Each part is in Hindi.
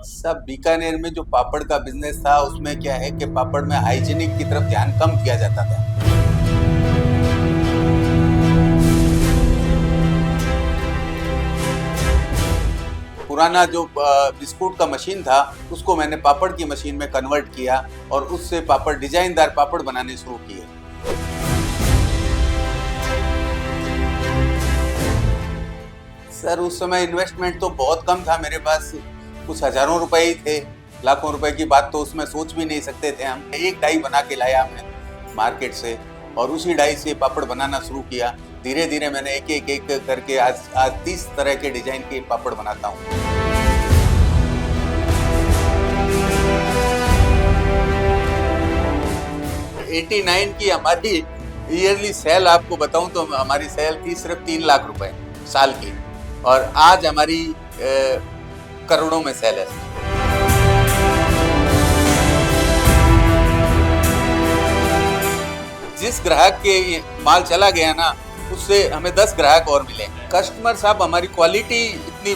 सब बीकानेर में जो पापड़ का बिजनेस था उसमें क्या है कि पापड़ में हाइजीनिक की तरफ ध्यान कम किया जाता था। पुराना जो बिस्कुट का मशीन था उसको मैंने पापड़ की मशीन में कन्वर्ट किया और उससे पापड़ डिजाइनदार पापड़ बनाने शुरू किए। सर उस समय इन्वेस्टमेंट तो बहुत कम था मेरे पास, कुछ हजारों रुपए ही थे। लाखों रुपए की बात तो उसमें सोच भी नहीं सकते थे हम। एक डाई बना के लाया मैं मार्केट से और उसी डाई से पापड़ बनाना शुरू किया। धीरे धीरे मैंने एक करके आज 30 तरह के डिजाइन के पापड़ बनाता हूँ। एटी 89 की हमारी ईयरली सेल आपको बताऊं तो हमारी सेल थी सिर्फ 3 लाख रुपए साल की, और आज हमारी करोड़ों में सेल है। जिस ग्राहक के माल चला गया ना उससे हमें 10 ग्राहक और मिले। कस्टमर साहब हमारी क्वालिटी इतनी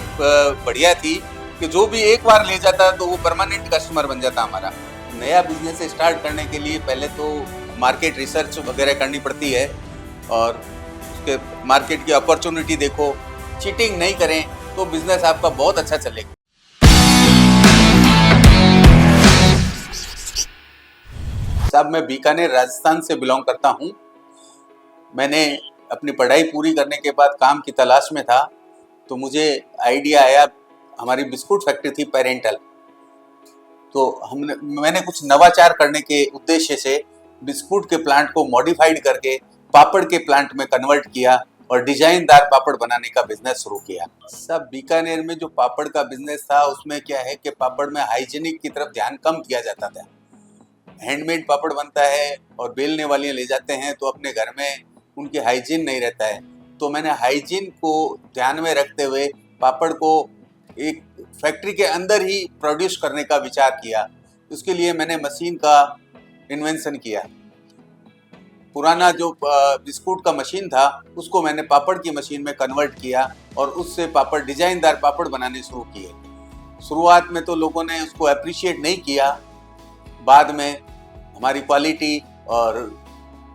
बढ़िया थी कि जो भी एक बार ले जाता तो वो परमानेंट कस्टमर बन जाता हमारा। नया बिजनेस स्टार्ट करने के लिए पहले तो मार्केट रिसर्च वगैरह करनी पड़ती है और उसके मार्केट की अपॉर्चुनिटी देखो। चीटिंग नहीं करें तो बिजनेस आपका बहुत अच्छा चलेगा। साहब मैं बीकानेर राजस्थान से बिलोंग करता हूँ। मैंने अपनी पढ़ाई पूरी करने के बाद काम की तलाश में था तो मुझे आइडिया आया। हमारी बिस्कुट फैक्ट्री थी पेरेंटल, तो मैंने कुछ नवाचार करने के उद्देश्य से बिस्कुट के प्लांट को मॉडिफाइड करके पापड़ के प्लांट में कन्वर्ट किया और डिजाइनदार पापड़ बनाने का बिजनेस शुरू किया। सब बीकानेर में जो पापड़ का बिजनेस था उसमें क्या है कि पापड़ में हाइजीनिक की तरफ ध्यान कम किया जाता था। हैंडमेड पापड़ बनता है और बेलने वाले ले जाते हैं तो अपने घर में उनकी हाइजीन नहीं रहता है। तो मैंने हाइजीन को ध्यान में रखते हुए पापड़ को एक फैक्ट्री के अंदर ही प्रोड्यूस करने का विचार किया। उसके लिए मैंने मशीन का इन्वेंशन किया। पुराना जो बिस्कुट का मशीन था उसको मैंने पापड़ की मशीन में कन्वर्ट किया और उससे पापड़ डिजाइनदार पापड़ बनाने शुरू किए। शुरुआत में तो लोगों ने उसको अप्रिशिएट नहीं किया, बाद में हमारी क्वालिटी और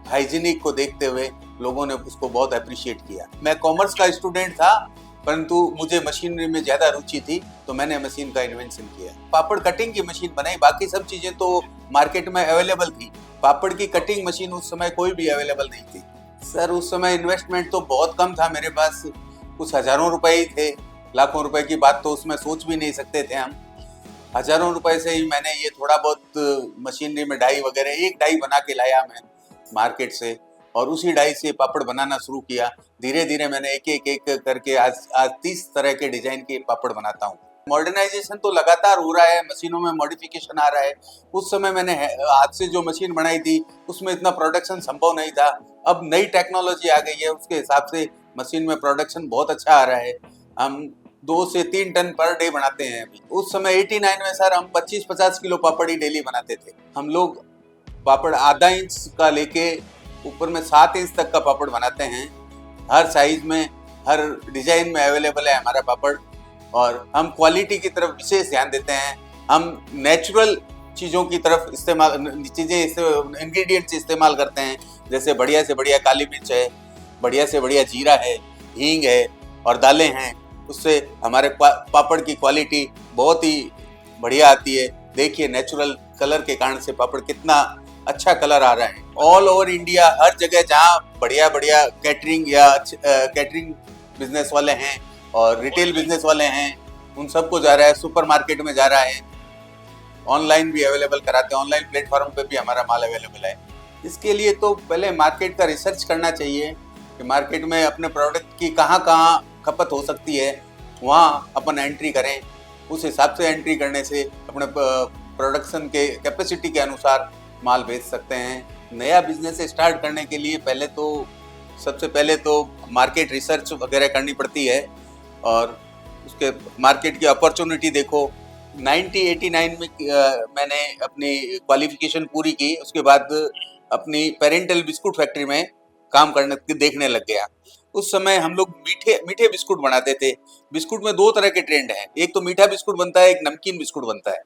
हाइजीनिक को देखते हुए लोगों ने उसको बहुत अप्रिशिएट किया। मैं कॉमर्स का स्टूडेंट था परंतु मुझे मशीनरी में ज़्यादा रुचि थी तो मैंने मशीन का इन्वेंशन किया। पापड़ कटिंग की मशीन बनाई, बाकी सब चीज़ें तो मार्केट में अवेलेबल थी। पापड़ की कटिंग मशीन उस समय कोई भी अवेलेबल नहीं थी। सर उस समय इन्वेस्टमेंट तो बहुत कम था मेरे पास, कुछ हजारों रुपए ही थे। लाखों रुपए की बात तो उसमें सोच भी नहीं सकते थे हम। हजारों रुपए से ही मैंने ये थोड़ा बहुत मशीनरी में डाई वगैरह एक डाई बना के लाया मैं मार्केट से और उसी डाई से पापड़ बनाना शुरू किया। धीरे धीरे मैंने एक करके आज 30 तरह के डिजाइन के पापड़ बनाता हूँ। मॉडर्नाइजेशन तो लगातार हो रहा है, मशीनों में मॉडिफिकेशन आ रहा है। उस समय मैंने हाथ से जो मशीन बनाई थी उसमें इतना प्रोडक्शन संभव नहीं था। अब नई टेक्नोलॉजी आ गई है, उसके हिसाब से मशीन में प्रोडक्शन बहुत अच्छा आ रहा है। हम 2 से 3 टन पर डे बनाते हैं अभी। उस समय 89 में सर हम 25-50 किलो पापड़ ही डेली बनाते थे। हम लोग पापड़ आधा इंच का लेके ऊपर में 7 इंच तक का पापड़ बनाते हैं। हर साइज में, हर डिजाइन में अवेलेबल है हमारा पापड़ और हम क्वालिटी की तरफ विशेष ध्यान देते हैं। हम नेचुरल चीज़ों की तरफ इंग्रेडिएंट्स इस्तेमाल करते हैं। जैसे बढ़िया से बढ़िया काली मिर्च है, बढ़िया से बढ़िया जीरा है, हींग है और दालें हैं। उससे हमारे पापड़ की क्वालिटी बहुत ही बढ़िया आती है। देखिए नेचुरल कलर के कारण से पापड़ कितना अच्छा कलर आ रहा है। ऑल ओवर इंडिया हर जगह जहाँ बढ़िया बढ़िया कैटरिंग या कैटरिंग बिजनेस वाले हैं और रिटेल बिजनेस वाले हैं उन सबको जा रहा है, सुपर मार्केट में जा रहा है। ऑनलाइन भी अवेलेबल कराते हैं, ऑनलाइन प्लेटफॉर्म पे भी हमारा माल अवेलेबल है। इसके लिए तो पहले मार्केट का रिसर्च करना चाहिए कि मार्केट में अपने प्रोडक्ट की कहाँ कहाँ खपत हो सकती है, वहाँ अपन एंट्री करें। उस हिसाब से एंट्री करने से अपने प्रोडक्शन के कैपेसिटी के अनुसार माल बेच सकते हैं। नया बिजनेस स्टार्ट करने के लिए सबसे पहले तो मार्केट रिसर्च वगैरह करनी पड़ती है और उसके मार्केट की अपॉर्चुनिटी देखो। 1989 में मैंने अपनी क्वालिफिकेशन पूरी की, उसके बाद अपनी पेरेंटल बिस्कुट फैक्ट्री में काम करने देखने लग गया। उस समय हम लोग मीठे मीठे बिस्कुट बनाते थे। बिस्कुट में दो तरह के ट्रेंड हैं, एक तो मीठा बिस्कुट बनता है, एक नमकीन बिस्कुट बनता है।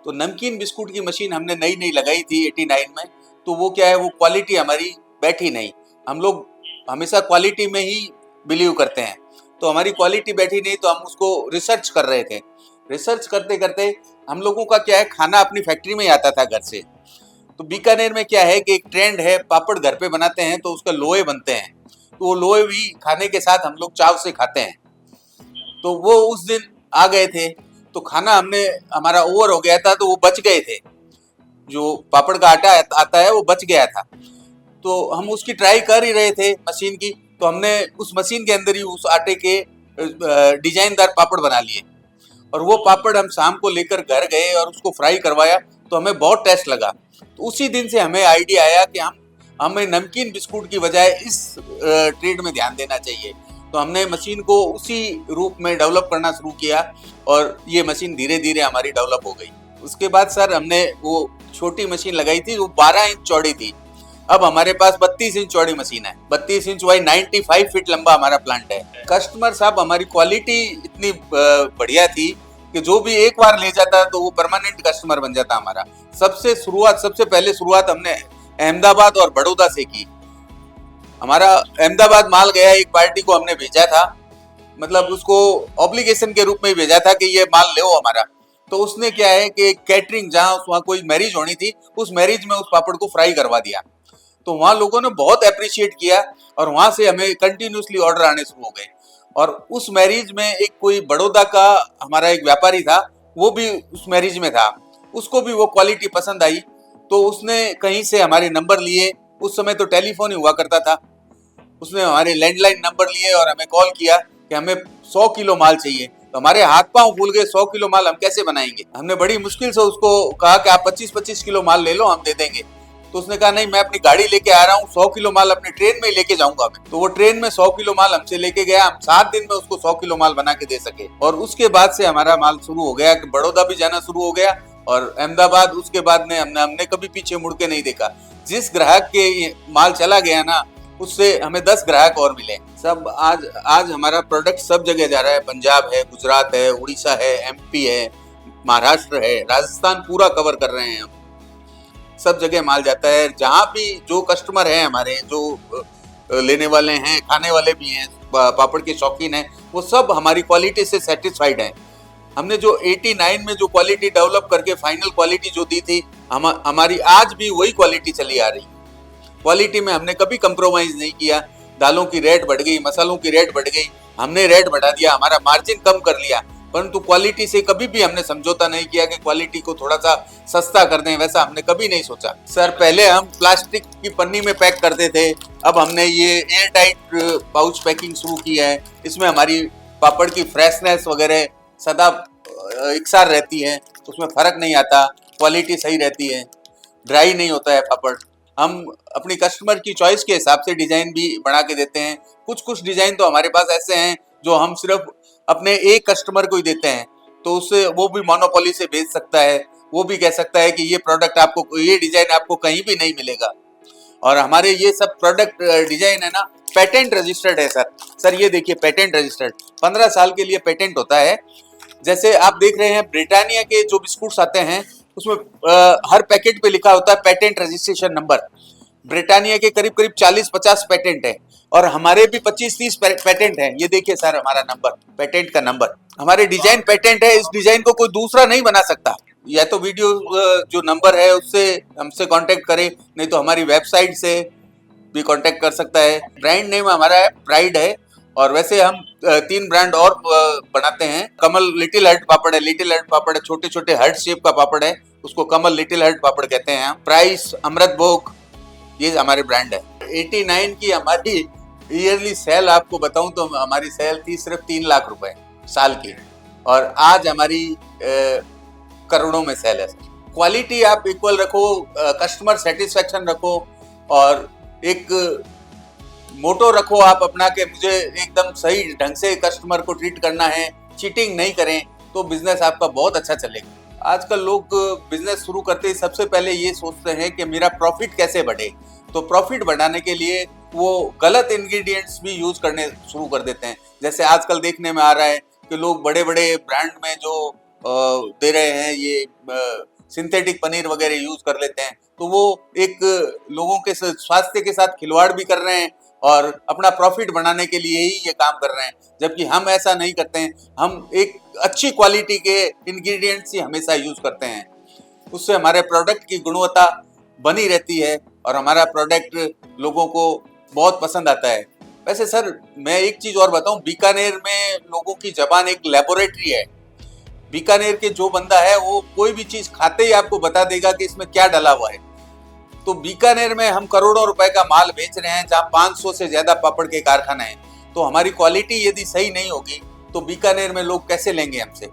तो नमकीन बिस्कुट की मशीन हमने नई नई लगाई थी 89 में, तो वो क्या है, वो क्वालिटी हमारी बैठी नहीं। हम लोग हमेशा क्वालिटी में ही बिलीव करते हैं, तो हमारी क्वालिटी बैठी नहीं, तो हम उसको रिसर्च कर रहे थे। रिसर्च करते करते हम लोगों का क्या है, खाना अपनी फैक्ट्री में ही आता था घर से। तो बीकानेर में क्या है कि एक ट्रेंड है, पापड़ घर पे बनाते हैं तो उसका लोए बनते हैं, तो वो लोए भी खाने के साथ हम लोग चाव से खाते हैं। तो वो उस दिन आ गए थे, तो खाना हमारा ओवर हो गया था, तो वो बच गए थे। जो पापड़ का आटा आता है वो बच गया था, तो हम उसकी ट्राई कर ही रहे थे मशीन की। तो हमने उस मशीन के अंदर ही उस आटे के डिजाइनदार पापड़ बना लिए, और वो पापड़ हम शाम को लेकर घर गए और उसको फ्राई करवाया, तो हमें बहुत टेस्ट लगा। तो उसी दिन से हमें आइडिया आया कि हमें नमकीन बिस्कुट की बजाय इस ट्रेड में ध्यान देना चाहिए। तो हमने मशीन को उसी रूप में डेवलप करना शुरू किया, और ये मशीन धीरे धीरे हमारी डेवलप हो गई। उसके बाद सर हमने वो छोटी मशीन लगाई थी, वो 12 इंच चौड़ी थी। अब हमारे पास 32 इंच चौड़ी मशीन है, 32 इंच वाई 95 फीट लंबा हमारा प्लांट है। कस्टमर साहब, हमारी क्वालिटी इतनी बढ़िया थी कि जो भी एक बार ले जाता तो वो परमानेंट कस्टमर बन जाता हमारा। सबसे पहले शुरुआत हमने अहमदाबाद और बड़ौदा से की। हमारा अहमदाबाद माल गया, एक पार्टी को हमने भेजा था, मतलब उसको ऑब्लिगेशन के रूप में भेजा था कि ये माल ले हमारा। तो उसने क्या है कि कैटरिंग, जहाँ वहाँ कोई मैरिज होनी थी, उस मैरिज में उस पापड़ को फ्राई करवा दिया। तो वहाँ लोगों ने बहुत अप्रिशिएट किया, और वहाँ से हमें कंटिन्यूसली ऑर्डर आने शुरू हो गए। और उस मैरिज में एक कोई बड़ौदा का हमारा एक व्यापारी था, वो भी उस मैरिज में था, उसको भी वो क्वालिटी पसंद आई, तो उसने कहीं से हमारे नंबर लिए। उस समय तो टेलीफोन ही हुआ करता था। उसने हमारे लैंडलाइन नंबर लिए और हमें कॉल किया कि हमें 100 किलो माल चाहिए। तो हमारे हाथ पांव फूल गए, 100 किलो माल हम कैसे बनाएंगे। हमने बड़ी मुश्किल से उसको कहा कि आप 25-25 किलो माल ले लो, हम दे देंगे। तो उसने कहा नहीं, मैं अपनी गाड़ी लेके आ रहा हूँ, 100 किलो माल अपनी ट्रेन में ही लेके जाऊंगा मैं। तो वो ट्रेन में 100 किलो माल हमसे लेके गया। हम 7 दिन में उसको 100 किलो माल बना के दे सके, और उसके बाद से हमारा माल शुरू हो गया कि बड़ौदा भी जाना शुरू हो गया, और अहमदाबाद। उसके बाद में हमने कभी पीछे मुड़ के नहीं देखा। जिस ग्राहक के ये माल चला गया ना, उससे हमें 10 ग्राहक और मिले। सब आज हमारा प्रोडक्ट सब जगह जा रहा है। पंजाब है, गुजरात है, उड़ीसा है, एमपी है, महाराष्ट्र है, राजस्थान पूरा कवर कर रहे हैं हम। सब जगह माल जाता है। जहाँ भी जो कस्टमर है हमारे, जो लेने वाले हैं, खाने वाले भी हैं, पापड़ के शौकीन हैं, वो सब हमारी क्वालिटी से सेटिस्फाइड हैं। हमने जो 89 में जो क्वालिटी डेवलप करके फाइनल क्वालिटी जो दी थी, हमारी आज भी वही क्वालिटी चली आ रही। क्वालिटी में हमने कभी कंप्रोमाइज नहीं किया। दालों की रेट बढ़ गई, मसालों की रेट बढ़ गई, हमने रेट बढ़ा दिया, हमारा मार्जिन कम कर लिया, परंतु क्वालिटी से कभी भी हमने समझौता नहीं किया कि क्वालिटी को थोड़ा सा सस्ता कर दें। वैसा हमने कभी नहीं सोचा। सर, पहले हम प्लास्टिक की पन्नी में पैक करते थे, अब हमने ये एयर टाइट पाउच पैकिंग शुरू की है। इसमें हमारी पापड़ की फ्रेशनेस वगैरह सदा इकसार रहती है, उसमें फर्क नहीं आता, क्वालिटी सही रहती है, ड्राई नहीं होता है पापड़। हम अपनी कस्टमर की चॉइस के हिसाब से डिजाइन भी बना के देते हैं। कुछ डिजाइन तो हमारे पास ऐसे हैं जो हम सिर्फ अपने एक कस्टमर को ही देते हैं, तो उससे वो भी मोनोपोली से बेच सकता है, वो भी कह सकता है कि ये प्रोडक्ट आपको, ये डिजाइन आपको कहीं भी नहीं मिलेगा। और हमारे ये सब प्रोडक्ट डिजाइन है ना, पेटेंट रजिस्टर्ड है सर। ये देखिए, पेटेंट रजिस्टर्ड, 15 साल के लिए पेटेंट होता है। जैसे आप देख रहे हैं, ब्रिटानिया के जो बिस्कुट्स आते हैं, उसमें हर पैकेट पे लिखा होता है पेटेंट रजिस्ट्रेशन नंबर। ब्रिटानिया के करीब 40-50 पेटेंट है, और हमारे भी 25-30 पेटेंट हैं। ये देखिए सर, हमारा नंबर, पेटेंट का नंबर, हमारे डिजाइन पेटेंट है। इस डिजाइन को कोई दूसरा नहीं बना सकता। या तो वीडियो जो नंबर है उससे हमसे कांटेक्ट करें, नहीं तो हमारी वेबसाइट से भी कांटेक्ट कर सकता है। ब्रांड नेम हमारा है प्राइड है, और वैसे हम 3 ब्रांड और बनाते हैं। कमल लिटिल हर्ट पापड़ है, लिटिल हर्ट पापड़ है, छोटे छोटे हर्ट शेप का पापड़ है, उसको कमल लिटिल हर्ट पापड़ कहते हैं। प्राइस, अमृत भोग, ये हमारे ब्रांड है। 89 की हमारी ईयरली सेल आपको बताऊं तो हमारी सेल थी सिर्फ 3 लाख रुपए साल की, और आज हमारी करोड़ों में सेल है। क्वालिटी आप इक्वल रखो, कस्टमर सेटिस्फेक्शन रखो, और एक मोटो रखो आप अपना कि मुझे एकदम सही ढंग से कस्टमर को ट्रीट करना है, चीटिंग नहीं करें, तो बिजनेस आपका बहुत अच्छा चलेगा। आजकल लोग बिजनेस शुरू करते ही सबसे पहले ये सोचते हैं कि मेरा प्रॉफिट कैसे बढ़े। तो प्रॉफिट बढ़ाने के लिए वो गलत इंग्रेडिएंट्स भी यूज करने शुरू कर देते हैं। जैसे आजकल देखने में आ रहा है कि लोग बड़े बड़े ब्रांड में जो दे रहे हैं ये सिंथेटिक पनीर वगैरह यूज कर लेते हैं, तो वो एक लोगों के स्वास्थ्य के साथ खिलवाड़ भी कर रहे हैं और अपना प्रॉफिट बनाने के लिए ही ये काम कर रहे हैं। जबकि हम ऐसा नहीं करते हैं, हम एक अच्छी क्वालिटी के इंग्रेडिएंट्स ही हमेशा यूज करते हैं। उससे हमारे प्रोडक्ट की गुणवत्ता बनी रहती है और हमारा प्रोडक्ट लोगों को बहुत पसंद आता है। वैसे सर मैं एक चीज और बताऊं, बीकानेर में लोगों की जबान एक लेबोरेटरी है। बीकानेर के जो बंदा है वो कोई भी चीज खाते ही आपको बता देगा कि इसमें क्या डला हुआ है। तो बीकानेर में हम करोड़ों रुपए का माल बेच रहे हैं, जहाँ 500 से ज्यादा पापड़ के कारखाने हैं। तो हमारी क्वालिटी यदि सही नहीं होगी तो बीकानेर में लोग कैसे लेंगे हमसे।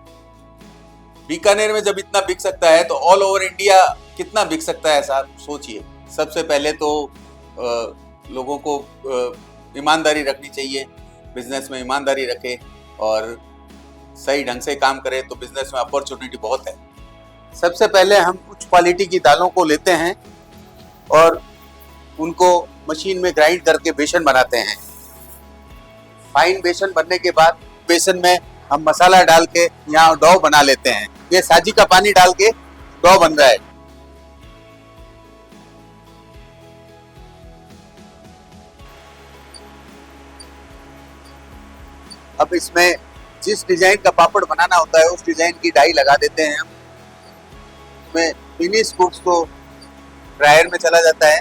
बीकानेर में जब इतना बिक सकता है तो ऑल ओवर इंडिया कितना बिक सकता है साहब, सोचिए। सबसे पहले तो लोगों को ईमानदारी रखनी चाहिए, बिजनेस में ईमानदारी रखे और सही ढंग से काम करे तो बिजनेस में अपॉर्चुनिटी बहुत है। सबसे पहले हम उच्च क्वालिटी की दालों को लेते हैं और उनको मशीन में ग्राइंड करके बेसन बनाते हैं। फाइन बेसन बनने के बाद बेसन में हम मसाला डाल के यहाँ डो बना लेते हैं। ये साजी का पानी डाल के डो बन रहा है। अब इसमें जिस डिजाइन का पापड़ बनाना होता है उस डिजाइन की डाई लगा देते हैं हम। इसमें फिनिश गुड्स को ड्रायर में चला जाता है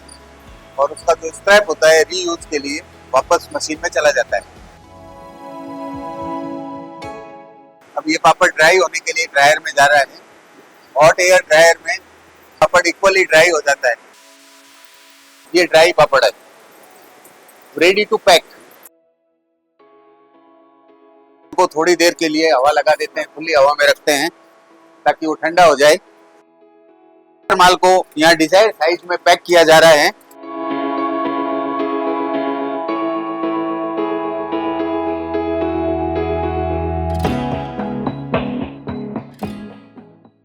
और उसका जो स्क्रैप होता है रीयूज के लिए वापस मशीन में चला जाता है। अब ये पापड़ ड्राई होने के लिए ड्रायर में जा रहा है। हॉट एयर ड्रायर में पापड़ इक्वली ड्राई हो जाता है। ये ड्राई पापड़ है, रेडी टू पैक। को थोड़ी देर के लिए हवा लगा देते हैं, खुली हवा में रखते हैं ताकि वो ठंडा हो जाए। माल को यहाँ डिजायर साइज में पैक किया जा रहा है।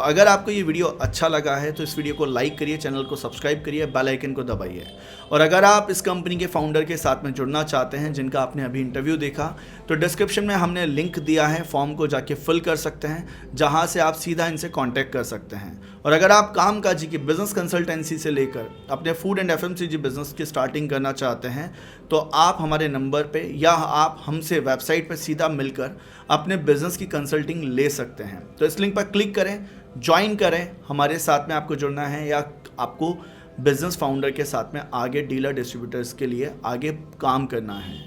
अगर आपको ये वीडियो अच्छा लगा है तो इस वीडियो को लाइक करिए, चैनल को सब्सक्राइब करिए, बेल आइकन को दबाइए। और अगर आप इस कंपनी के फाउंडर के साथ में जुड़ना चाहते हैं जिनका आपने अभी इंटरव्यू देखा, तो डिस्क्रिप्शन में हमने लिंक दिया है, फॉर्म को जाके फिल कर सकते हैं, जहां से आप सीधा इनसे कांटेक्ट कर सकते हैं। और अगर आप कामकाजी की बिजनेस कंसल्टेंसी से लेकर अपने फूड एंड एफएमसीजी बिजनेस की स्टार्टिंग करना चाहते हैं तो आप हमारे नंबर पे या आप हमसे वेबसाइट पे सीधा मिलकर अपने बिजनेस की कंसल्टिंग ले सकते हैं। तो इस लिंक पर क्लिक करें, ज्वाइन करें, हमारे साथ में आपको जुड़ना है या आपको बिजनेस फाउंडर के साथ में आगे डीलर डिस्ट्रीब्यूटर्स के लिए आगे काम करना है।